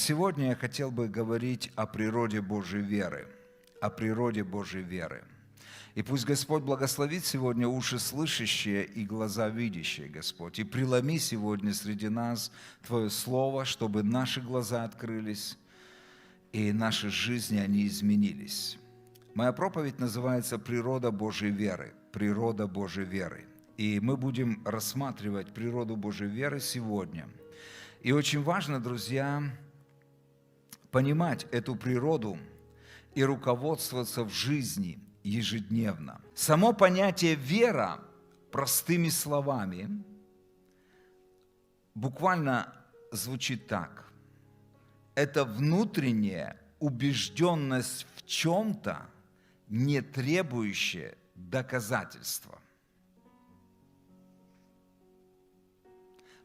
сегодня я хотел бы говорить о природе Божьей веры. О природе Божьей веры. И пусть Господь благословит сегодня уши слышащие и глаза видящие, Господь. И преломи сегодня среди нас Твое Слово, чтобы наши глаза открылись и наши жизни, они изменились. Моя проповедь называется «Природа Божьей веры». Природа Божьей веры. И мы будем рассматривать природу Божьей веры сегодня. И очень важно, друзья, понимать эту природу и руководствоваться в жизни ежедневно. Само понятие «вера» простыми словами буквально звучит так. Это внутренняя убежденность в чем-то, не требующая доказательства.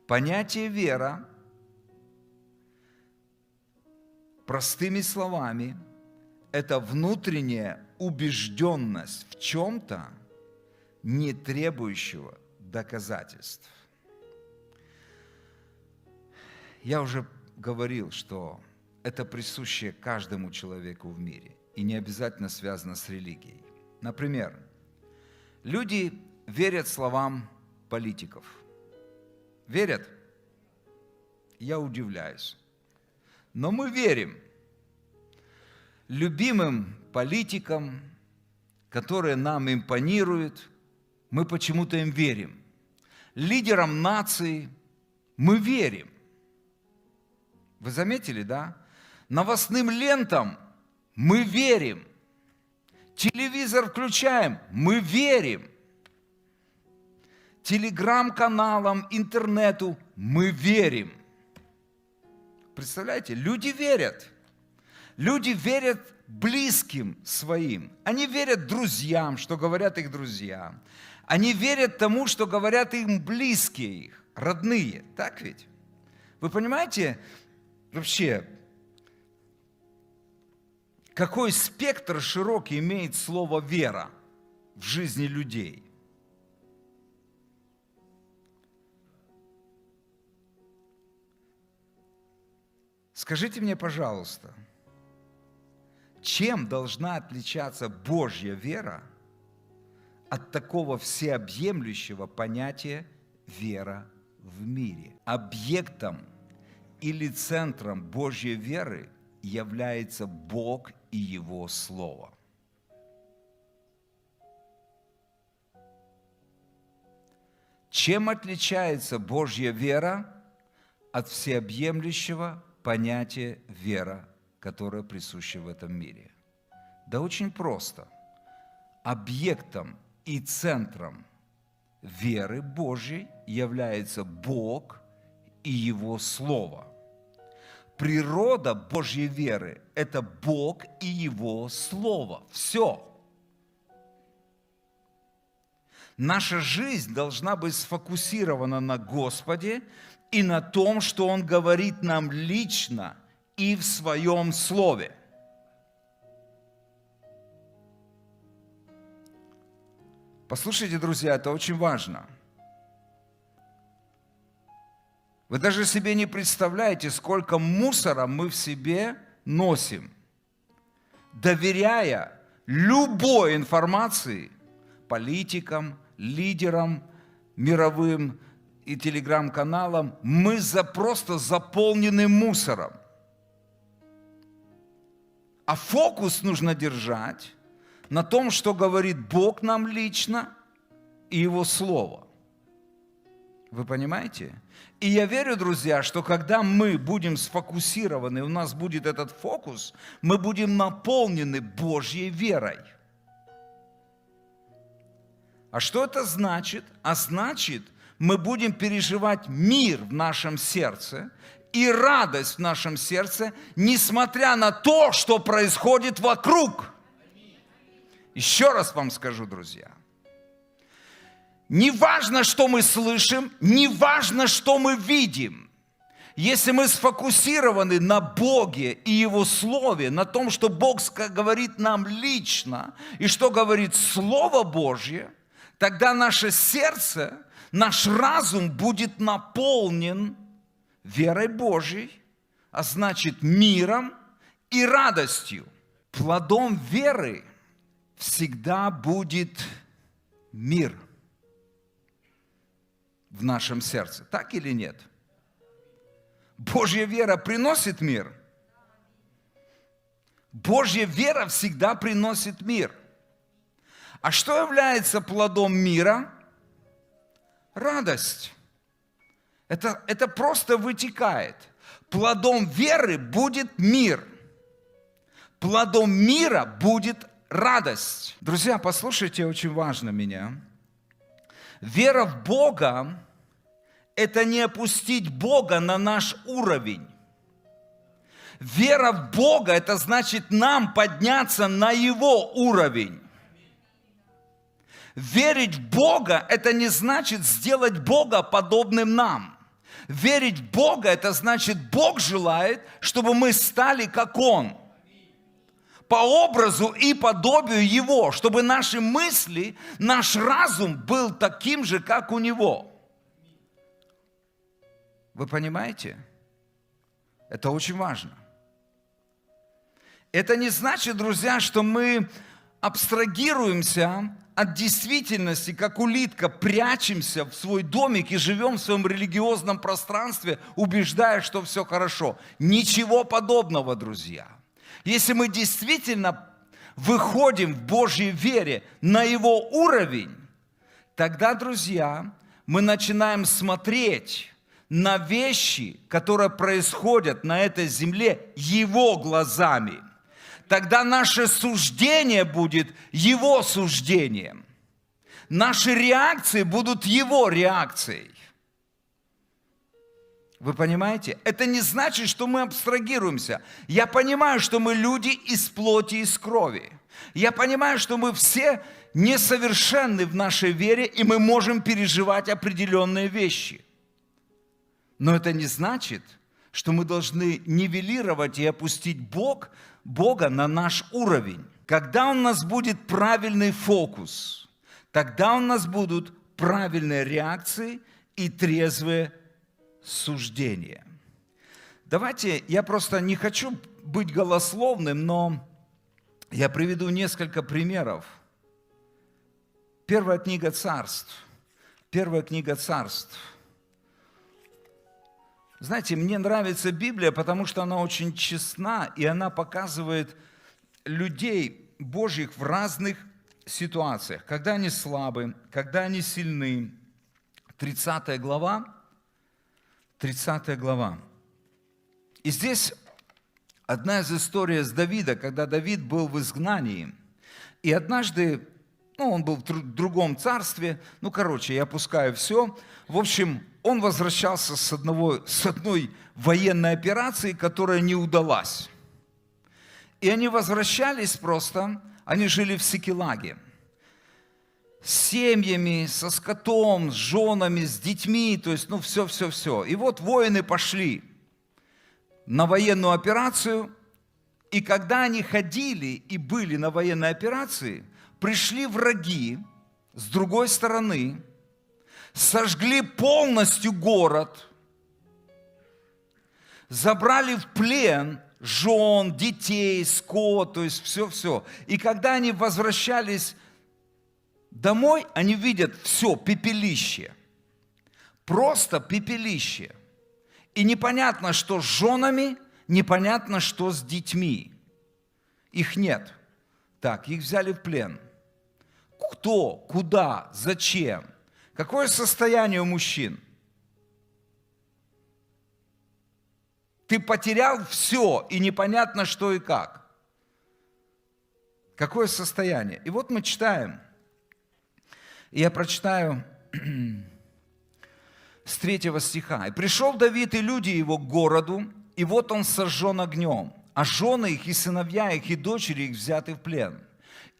Понятие «вера» простыми словами это внутренняя убежденность в чем-то, не требующего доказательств. Я уже говорил, что это присуще каждому человеку в мире и не обязательно связано с религией. Например, люди верят словам политиков. Верят? Я удивляюсь. Но мы верим любимым политикам, которые нам импонируют, мы почему-то им верим. Лидерам нации мы верим. Вы заметили, да? Новостным лентам мы верим. Телевизор включаем, мы верим. Телеграм-каналам, интернету мы верим. Представляете, люди верят. Люди верят близким своим. Они верят друзьям, что говорят их друзья. Они верят тому, что говорят им близкие их, родные. Так ведь? Вы понимаете вообще, какой спектр широкий имеет слово «вера» в жизни людей? Скажите мне, пожалуйста, чем должна отличаться Божья вера от такого всеобъемлющего понятия «вера в мире»? Объектом или центром Божьей веры является Бог и Его Слово. Чем отличается Божья вера от всеобъемлющего понятия «вера», которое присуще в этом мире? Да очень просто. Объектом и центром веры Божьей является Бог и Его Слово. Природа Божьей веры – это Бог и Его Слово. Все. Наша жизнь должна быть сфокусирована на Господе и на том, что Он говорит нам лично и в Своем Слове. Послушайте, друзья, это очень важно. Вы даже себе не представляете, сколько мусора мы в себе носим, доверяя любой информации политикам, лидерам мировым и телеграм-каналам. Мы просто заполнены мусором. А фокус нужно держать на том, что говорит Бог нам лично и Его Слово. Вы понимаете? И я верю, друзья, что когда мы будем сфокусированы, у нас будет этот фокус, мы будем наполнены Божьей верой. А что это значит? А значит, мы будем переживать мир в нашем сердце и радость в нашем сердце, несмотря на то, что происходит вокруг. Еще раз вам скажу, друзья. Не важно, что мы слышим, не важно, что мы видим. Если мы сфокусированы на Боге и Его Слове, на том, что Бог говорит нам лично, и что говорит Слово Божье, тогда наше сердце, наш разум будет наполнен верой Божьей, а значит миром и радостью. Плодом веры всегда будет мир в нашем сердце. Так или нет? Божья вера приносит мир. Божья вера всегда приносит мир. А что является плодом мира? Радость. Это просто вытекает. Плодом веры будет мир. Плодом мира будет радость. Друзья, послушайте, очень важно меня. Вера в Бога – это не опустить Бога на наш уровень. Вера в Бога – это значит нам подняться на Его уровень. Верить в Бога – это не значит сделать Бога подобным нам. Верить в Бога – это значит, Бог желает, чтобы мы стали как Он. По образу и подобию Его, чтобы наши мысли, наш разум был таким же, как у Него. Вы понимаете? Это очень важно. Это не значит, друзья, что мы абстрагируемся от действительности, как улитка, прячемся в свой домик и живем в своем религиозном пространстве, убеждая, что все хорошо. Ничего подобного, друзья. Если мы действительно выходим в Божьей вере на Его уровень, тогда, друзья, мы начинаем смотреть на вещи, которые происходят на этой земле Его глазами. Тогда наше суждение будет Его суждением. Наши реакции будут Его реакцией. Вы понимаете? Это не значит, что мы абстрагируемся. Я понимаю, что мы люди из плоти и из крови. Я понимаю, что мы все несовершенны в нашей вере, и мы можем переживать определенные вещи. Но это не значит, что мы должны нивелировать и опустить Бога на наш уровень. Когда у нас будет правильный фокус, тогда у нас будут правильные реакции и трезвые суждения. Давайте, я просто не хочу быть голословным, но я приведу несколько примеров. Первая книга Царств. Знаете, мне нравится Библия, потому что она очень честна, и она показывает людей Божьих в разных ситуациях. Когда они слабы, когда они сильны. 30 глава. И здесь одна из историй с Давида, когда Давид был в изгнании. И однажды, он был в другом царстве, я опускаю все. В общем, он возвращался с одной военной операции, которая не удалась. И они возвращались просто, они жили в Сикелаге. С семьями, со скотом, с женами, с детьми, то есть, все. И вот воины пошли на военную операцию, и когда они ходили и были на военной операции, пришли враги с другой стороны, сожгли полностью город, забрали в плен жен, детей, скот, то есть все. И когда они возвращались домой, они видят все, пепелище. Просто пепелище. И непонятно, что с женами, непонятно, что с детьми. Их нет. Так, их взяли в плен. Кто, куда, зачем? Какое состояние у мужчин? Ты потерял все, и непонятно, что и как. Какое состояние? И вот мы читаем. Я прочитаю с 3 стиха. «И пришел Давид и люди его к городу, и вот он сожжен огнем, а жены их и сыновья их и дочери их взяты в плен.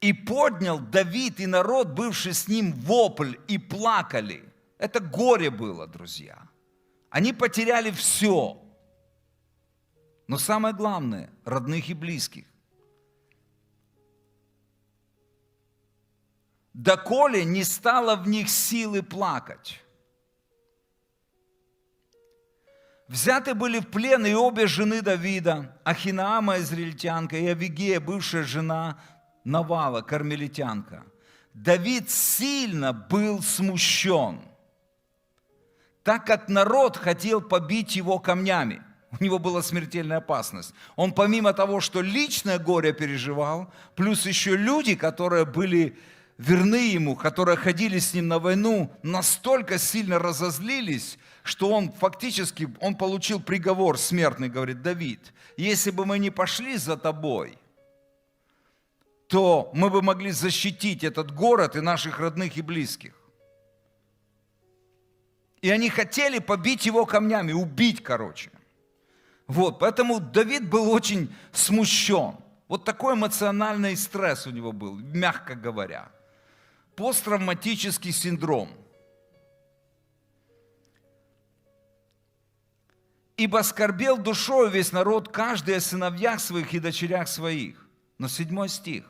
И поднял Давид и народ, бывший с ним, вопль, и плакали». Это горе было, друзья. Они потеряли все. Но самое главное, родных и близких. «Доколе не стало в них силы плакать». Взяты были в плен и обе жены Давида, Ахинаама, израильтянка, и Авигея, бывшая жена Навала, кармелитянка. Давид сильно был смущен, так как народ хотел побить его камнями. У него была смертельная опасность. Он помимо того, что личное горе переживал, плюс еще люди, которые были верны ему, которые ходили с ним на войну, настолько сильно разозлились, что он получил приговор смертный, говорит Давид. Если бы мы не пошли за тобой, то мы бы могли защитить этот город и наших родных и близких. И они хотели побить его камнями, убить, короче. Вот, поэтому Давид был очень смущен. Вот такой эмоциональный стресс у него был, мягко говоря. Посттравматический синдром. «Ибо скорбел душою весь народ, каждый о сыновьях своих и дочерях своих». Но 7 стих.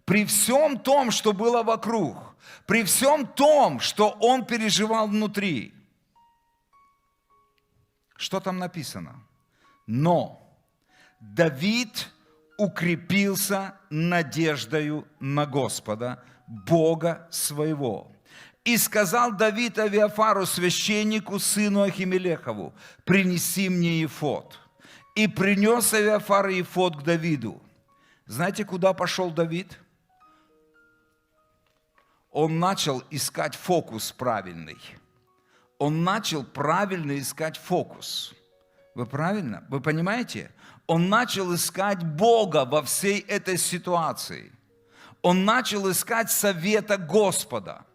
При всем том, что было вокруг, при всем том, что он переживал внутри. Что там написано? Но Давид укрепился надеждою на Господа, Бога своего. И сказал Давид Авиафару, священнику, сыну Ахимелехову: принеси мне ефод. И принес Авиафар ефод к Давиду. Знаете, куда пошел Давид? Он начал искать фокус правильный. Он начал правильно искать фокус. Вы правильно? Вы понимаете? Он начал искать Бога во всей этой ситуации. Он начал искать совета Господа.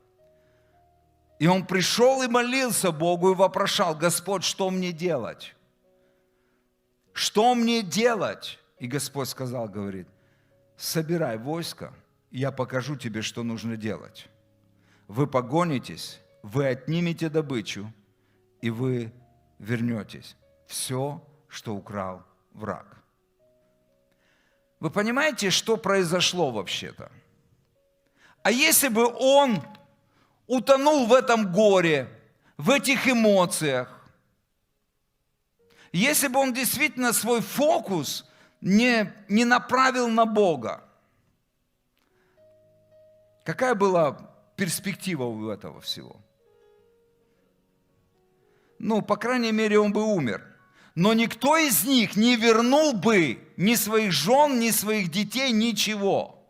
И он пришел и молился Богу и вопрошал: Господь, что мне делать? Что мне делать? И Господь сказал, говорит: собирай войско, я покажу тебе, что нужно делать. Вы погонитесь, вы отнимете добычу, и вы вернетесь. Все, что украл враг. Вы понимаете, что произошло вообще-то? А если бы он утонул в этом горе, в этих эмоциях, если бы он действительно свой фокус не направил на Бога, какая была перспектива у этого всего? Ну, по крайней мере, он бы умер. Но никто из них не вернул бы ни своих жен, ни своих детей, ничего.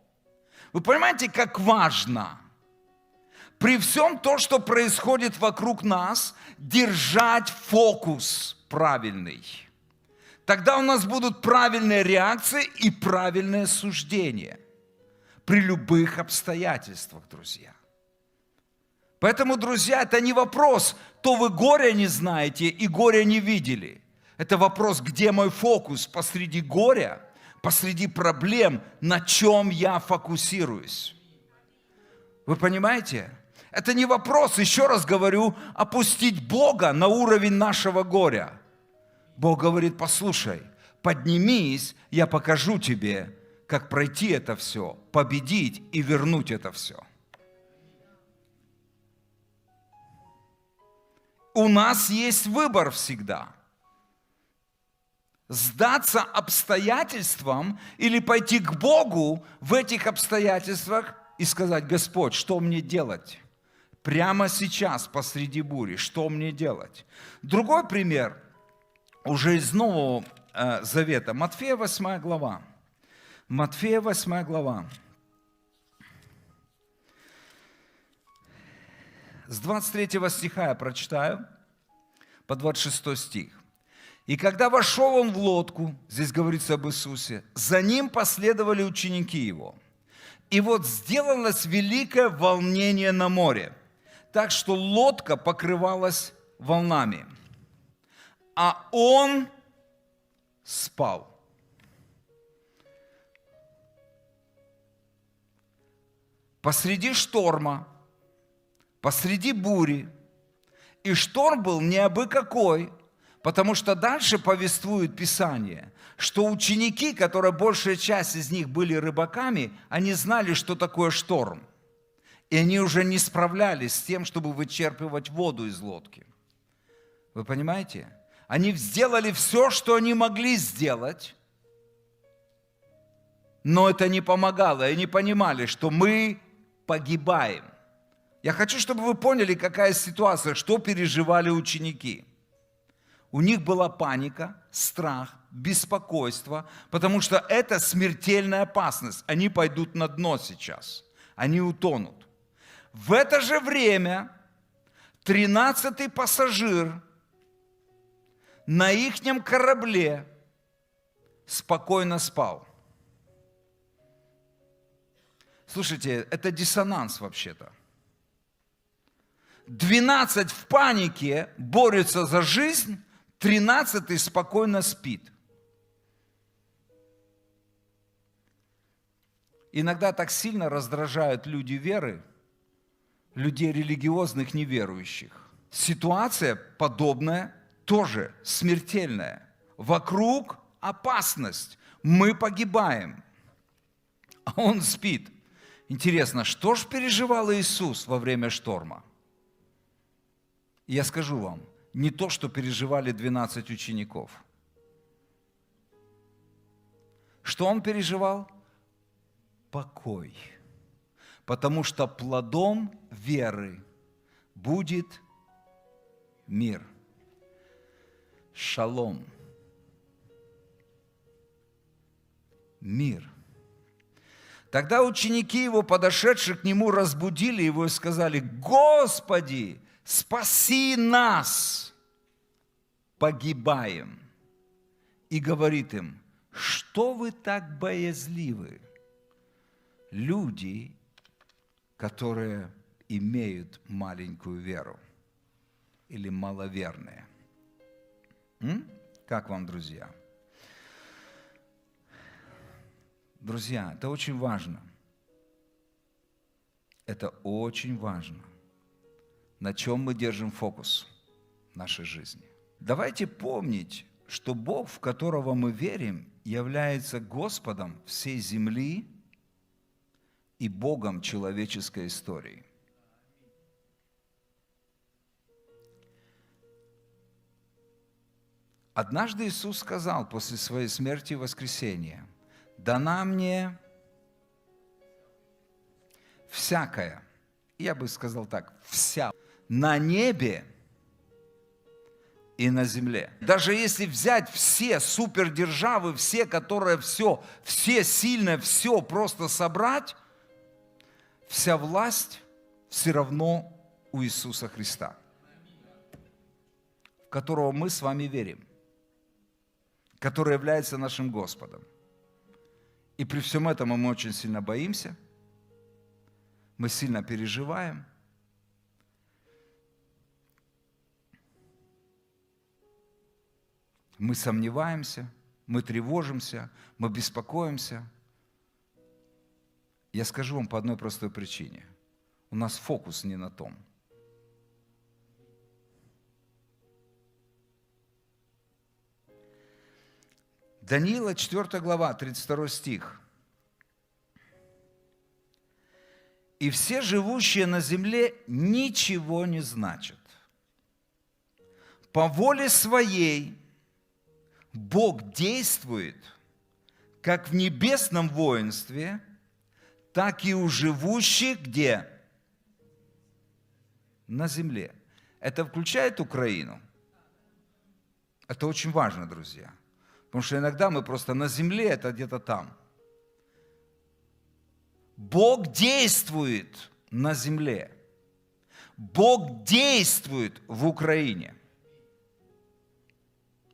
Вы понимаете, как важно при всем том, что происходит вокруг нас, держать фокус правильный. Тогда у нас будут правильные реакции и правильное суждение при любых обстоятельствах, друзья. Поэтому, друзья, это не вопрос, то вы горя не знаете и горя не видели. Это вопрос, где мой фокус посреди горя, посреди проблем, на чем я фокусируюсь. Вы понимаете? Это не вопрос, еще раз говорю, опустить Бога на уровень нашего горя. Бог говорит: послушай, поднимись, я покажу тебе, как пройти это все, победить и вернуть это все. У нас есть выбор всегда. Сдаться обстоятельствам или пойти к Богу в этих обстоятельствах и сказать: Господь, что мне делать? Прямо сейчас, посреди бури, что мне делать? Другой пример, уже из Нового Завета, Матфея 8 глава. Матфея 8 глава. С 23 стиха я прочитаю, по 26 стих. «И когда вошел он в лодку», здесь говорится об Иисусе, «за ним последовали ученики его. И вот сделалось великое волнение на море, так что лодка покрывалась волнами, а он спал». Посреди шторма, посреди бури. И шторм был не абы какой, потому что дальше повествует Писание, что ученики, которые большая часть из них были рыбаками, они знали, что такое шторм. И они уже не справлялись с тем, чтобы вычерпывать воду из лодки. Вы понимаете? Они сделали все, что они могли сделать, но это не помогало, и они понимали, что мы погибаем. Я хочу, чтобы вы поняли, какая ситуация, что переживали ученики. У них была паника, страх, беспокойство, потому что это смертельная опасность. Они пойдут на дно сейчас, они утонут. В это же время 13-й пассажир на ихнем корабле спокойно спал. Слушайте, это диссонанс вообще-то. 12 в панике борются за жизнь, 13-й спокойно спит. Иногда так сильно раздражают люди веры, людей религиозных, неверующих. Ситуация подобная, тоже смертельная. Вокруг опасность, мы погибаем, а он спит. Интересно, что ж переживал Иисус во время шторма? Я скажу вам, не то, что переживали 12 учеников. Что он переживал? Покой. Потому что плодом веры будет мир. Шалом. Мир. Тогда ученики его, подошедшие к нему, разбудили его и сказали: «Господи, спаси нас, погибаем». И говорит им: что вы так боязливы, люди, которые имеют маленькую веру или маловерные. Как вам, друзья? Друзья, это очень важно. Это очень важно. На чем мы держим фокус в нашей жизни? Давайте помнить, что Бог, в которого мы верим, является Господом всей земли и Богом человеческой истории. Однажды Иисус сказал после своей смерти и воскресения: «Дана мне всякая», я бы сказал так, вся, на небе и на земле. Даже если взять все супердержавы, все, которые все сильные, все просто собрать, вся власть все равно у Иисуса Христа, в которого мы с вами верим, который является нашим Господом. И при всем этом мы очень сильно боимся, мы сильно переживаем. Мы сомневаемся, мы тревожимся, мы беспокоимся. Я скажу вам по одной простой причине. У нас фокус не на том. Даниила, 4 глава, 32 стих. «И все живущие на земле ничего не значат. По воле своей Бог действует как в небесном воинстве, так и у живущих где? На земле». Это включает Украину? Это очень важно, друзья. Потому что иногда мы просто на земле, это где-то там. Бог действует на земле. Бог действует в Украине.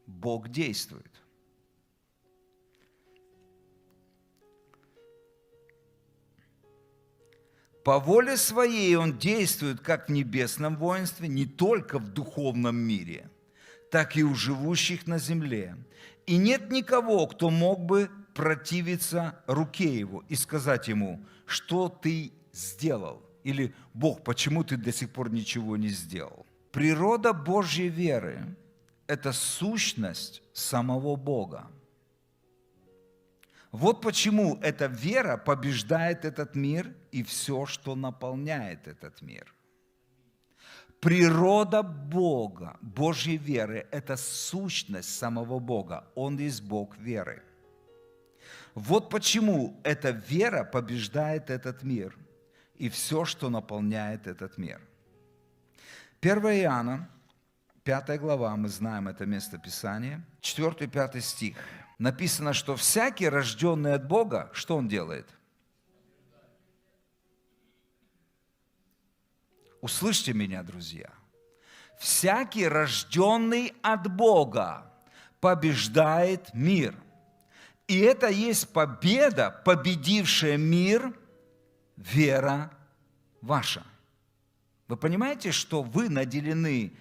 Бог действует. По воле своей Он действует как в небесном воинстве, не только в духовном мире, так и у живущих на земле. И нет никого, кто мог бы противиться руке Его и сказать Ему: что ты сделал? Или: Бог, почему ты до сих пор ничего не сделал? Природа Божьей веры – это сущность самого Бога. Вот почему эта вера побеждает этот мир и все, что наполняет этот мир. Природа Бога, Божьей веры – это сущность самого Бога. Он есть Бог веры. Вот почему эта вера побеждает этот мир и все, что наполняет этот мир. 1 Иоанна, 5 глава, мы знаем это место Писания, 4-5 стих. Написано, что всякий, рожденный от Бога, что он делает? Услышьте меня, друзья. Всякий, рожденный от Бога, побеждает мир. И это есть победа, победившая мир, вера ваша. Вы понимаете, что вы наделены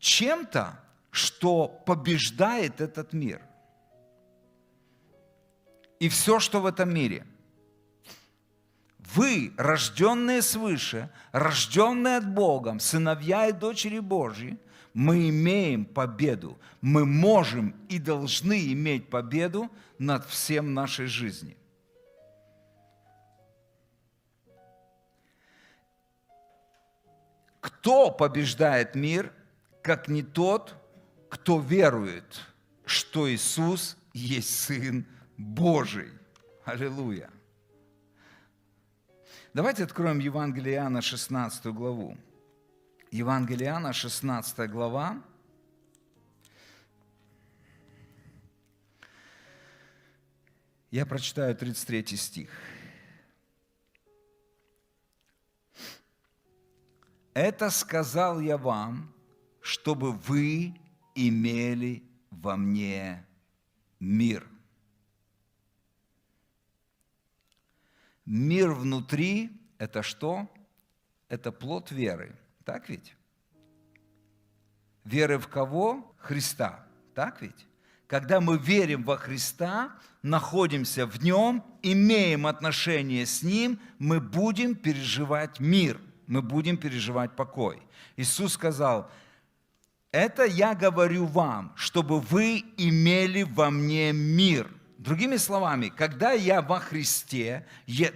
чем-то, что побеждает этот мир? И все, что в этом мире. Вы, рожденные свыше, рожденные от Бога, сыновья и дочери Божьи, мы имеем победу. Мы можем и должны иметь победу над всем нашей жизни. Кто побеждает мир, как не тот, кто верует, что Иисус есть Сын Божий? Аллилуйя! Давайте откроем Евангелие Иоанна, 16 главу. Евангелие Иоанна, 16 глава. Я прочитаю 33 стих. «Это сказал я вам, чтобы вы имели во мне мир». Мир внутри – это что? Это плод веры. Так ведь? Веры в кого? Христа. Так ведь? Когда мы верим во Христа, находимся в Нем, имеем отношение с Ним, мы будем переживать мир, мы будем переживать покой. Иисус сказал, это я говорю вам, чтобы вы имели во мне мир. Другими словами, когда я во Христе,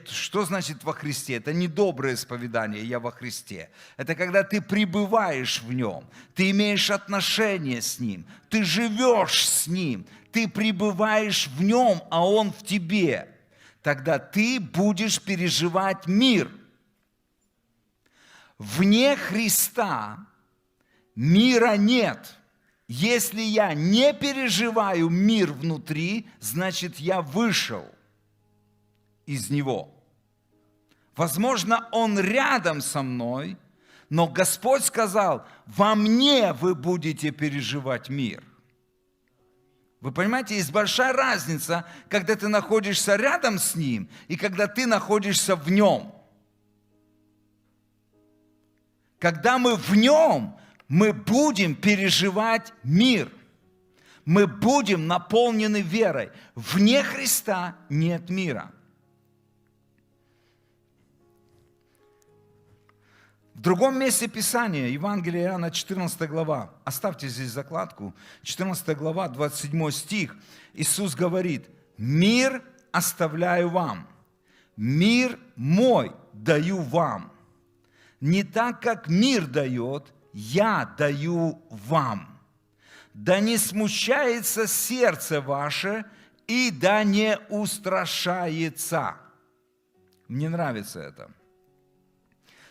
что значит во Христе? Это не доброе исповедание, я во Христе. Это когда ты пребываешь в Нем, ты имеешь отношение с Ним, ты живешь с Ним, ты пребываешь в Нем, а Он в тебе. Тогда ты будешь переживать мир. Вне Христа мира нет. Если я не переживаю мир внутри, значит, я вышел из него. Возможно, он рядом со мной, но Господь сказал, во мне вы будете переживать мир. Вы понимаете, есть большая разница, когда ты находишься рядом с Ним и когда ты находишься в Нем. Когда мы в Нем, мы будем переживать мир. Мы будем наполнены верой. Вне Христа нет мира. В другом месте Писания, Евангелие Иоанна, 14 глава, оставьте здесь закладку, 14 глава, 27 стих, Иисус говорит, «Мир оставляю вам, мир мой даю вам. Не так, как мир дает, я даю вам. Да не смущается сердце ваше, и да не устрашается». Мне нравится это.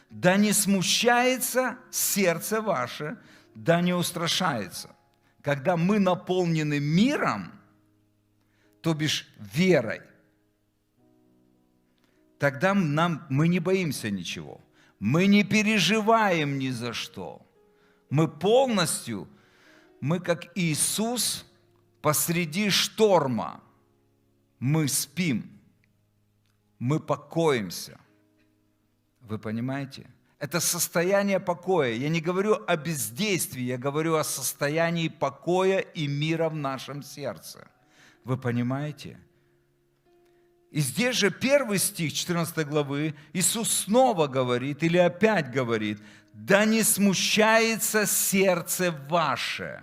Да не смущается сердце ваше, да не устрашается. Когда мы наполнены миром, то бишь верой, тогда мы не боимся ничего. Мы не переживаем ни за что. Мы полностью, мы как Иисус посреди шторма. Мы спим, мы покоимся. Вы понимаете? Это состояние покоя. Я не говорю о бездействии, я говорю о состоянии покоя и мира в нашем сердце. Вы понимаете? И здесь же первый стих 14 главы Иисус снова говорит, или опять говорит, «Да не смущается сердце ваше,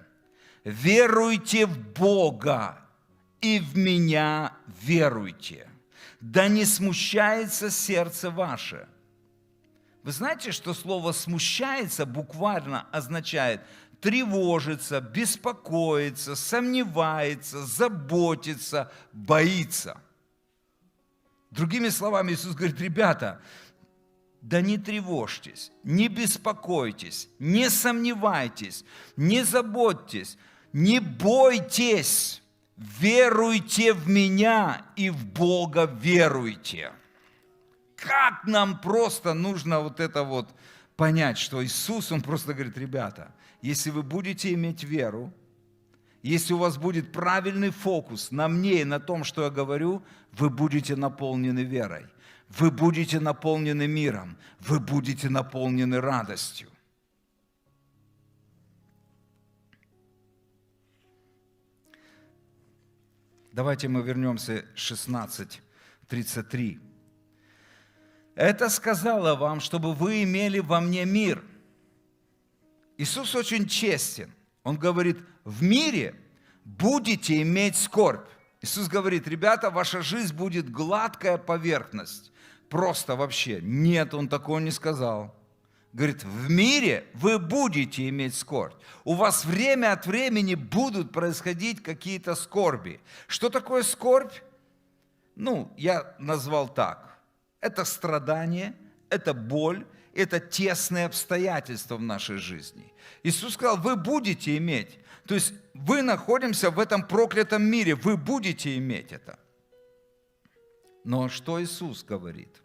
веруйте в Бога и в Меня веруйте». Да не смущается сердце ваше. Вы знаете, что слово «смущается» буквально означает тревожится, беспокоится, сомневается, заботится, боится. Другими словами, Иисус говорит: ребята, да не тревожьтесь, не беспокойтесь, не сомневайтесь, не заботьтесь, не бойтесь, веруйте в Меня и в Бога веруйте. Как нам просто нужно вот это вот понять, что Иисус, Он просто говорит: ребята, если вы будете иметь веру, если у вас будет правильный фокус на мне и на том, что я говорю, вы будете наполнены верой, вы будете наполнены миром, вы будете наполнены радостью. Давайте мы вернемся к 16:33. Это сказала вам, чтобы вы имели во мне мир. Иисус очень честен. Он говорит: в мире будете иметь скорбь. Иисус говорит: ребята, ваша жизнь будет гладкая поверхность. Просто вообще. Нет, Он такого не сказал. Говорит: в мире вы будете иметь скорбь. У вас время от времени будут происходить какие-то скорби. Что такое скорбь? Я назвал так. Это страдание, это боль, это тесные обстоятельства в нашей жизни. Иисус сказал: вы будете иметь. То есть вы находимся в этом проклятом мире, вы будете иметь это. Но что Иисус говорит?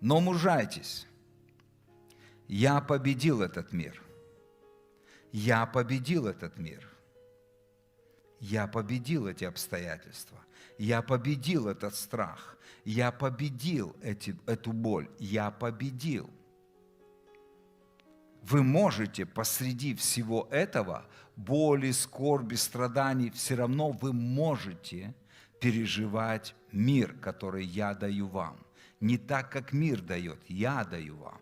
Но мужайтесь, я победил этот мир. Я победил этот мир. Я победил эти обстоятельства. Я победил этот страх. Я победил эту боль. Я победил. Вы можете посреди всего этого, боли, скорби, страданий, все равно вы можете переживать мир, который я даю вам. Не так, как мир дает, я даю вам.